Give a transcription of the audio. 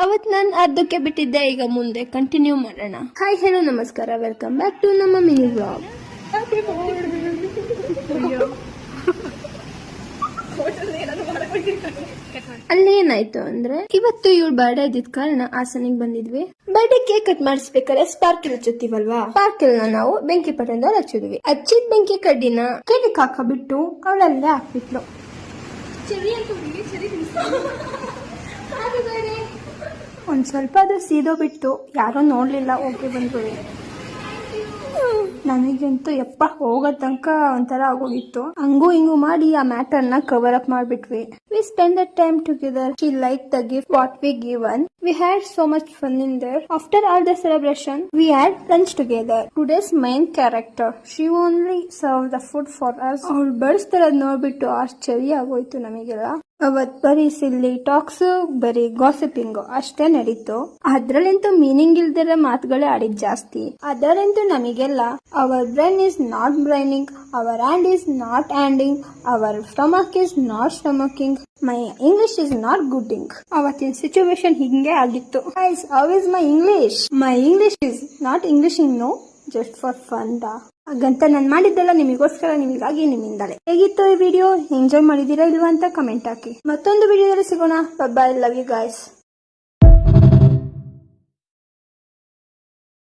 ಅವತ್ ನಾನು ಅರ್ಧಕ್ಕೆ ಬಿಟ್ಟಿದ್ದೆ, ಈಗ ಮುಂದೆ ಕಂಟಿನ್ಯೂ ಮಾಡೋಣ. ಹಾಯ್ ಹೆಲೋ ನಮಸ್ಕಾರ, ವೆಲ್ಕಮ್ ಬ್ಯಾಕ್ ಟು ನಮ್ಮ ಮಿನಿ ವ್ಲಾಗ್. ಅಲ್ಲೇನಾಯ್ತು ಅಂದ್ರೆ, ಇವತ್ತು ಇವಳು ಬರ್ಡೇ ಇದ್ದಿದ್ ಕಾರಣ ಹಾಸನಿಗೆ ಬಂದಿದ್ವಿ. ಬರ್ಡೇ ಕೇಕ್ ಕಟ್ ಮಾಡಿಸ್ಬೇಕಾದ್ರೆ ಸ್ಪಾರ್ಕಿಲ್ ಹಚ್ಚುತ್ತೀವಲ್ವಾ, ಸ್ಪಾರ್ಕಿಲ್ ನಾವು ಬೆಂಕಿ ಪಟ್ಟೆಯಿಂದ ಹಚ್ಚಿದ್ವಿ. ಹಚ್ಚಿದ ಬೆಂಕಿ ಕಡ್ಡಿನ ಕೇಕ್ ಹಾಕಬಿಟ್ಟು ಅವಳಲ್ಲೇ ಹಾಕ್ಬಿಟ್ಲು. ಒಂದ್ ಸ್ವಲ್ಪ ಅದು ಸೀದೋಗ್ಬಿಟ್ಟು ಯಾರೋ ನೋಡ್ಲಿಲ್ಲ, ಹೋಗಿ ಬಂದ್ರು. ನನಗಂತೂ ಯಪ್ಪ ಹೋಗೋ ತನಕ ಒಂಥರ ಆಗೋಗಿತ್ತು. ಹಂಗೂ ಹಿಂಗೂ ಮಾಡಿ ಆ ಮ್ಯಾಟರ್ ನ ಕವರ್ ಅಪ್ ಮಾಡ್ಬಿಟ್ವಿ. We spend the time together. She like the gift what we given. We had so much fun in there. After all the celebration, we had lunch together. Today's main character, she only served the food for us. ಅವಳು ಬಡಿಸ್ತಾರದ್ ನೋಡ್ಬಿಟ್ಟು ಆಶ್ಚರ್ಯ ಆಗೋಯ್ತು ನಮಗೆಲ್ಲ. ಅವತ್ ಬರೀ ಸಿಲ್ಲಿ tax, ಬರೀ gossiping ಅಷ್ಟೇ ನಡೀತು. ಅದ್ರಲ್ಲಂತೂ ಮೀನಿಂಗ್ ಇಲ್ದಿರೋ ಮಾತುಗಳೇ ಆಡಿದ್ ಜಾಸ್ತಿ. ಅದರಂತೂ ನಮಗೆಲ್ಲ our brain is not braining, our hand is not handing, our stomach is not stomaching, my English is not gooding. ಅವತ್ತಿನ ಸಿಚುವೇಶನ್ ಹಿಂಗೆ ಆಗಿತ್ತು. Guys, how is my English? My English is not Englishing, no, just for fun. ಹಾಗಂತ ನಾನು ಮಾಡಿದ್ದೆಲ್ಲ ನಿಮಗೋಸ್ಕರ, ನಿಮಗಾಗಿ, ನಿಮ್ಮಿಂದಲೇ. ಹೇಗಿತ್ತು ಈ ವಿಡಿಯೋ? ಎಂಜಾಯ್ ಮಾಡಿದೀರಾ ಇಲ್ವಾ ಅಂತ ಕಮೆಂಟ್ ಹಾಕಿ. ಮತ್ತೊಂದು ವಿಡಿಯೋದಲ್ಲಿ ಸಿಗೋಣ. Bye, love you guys.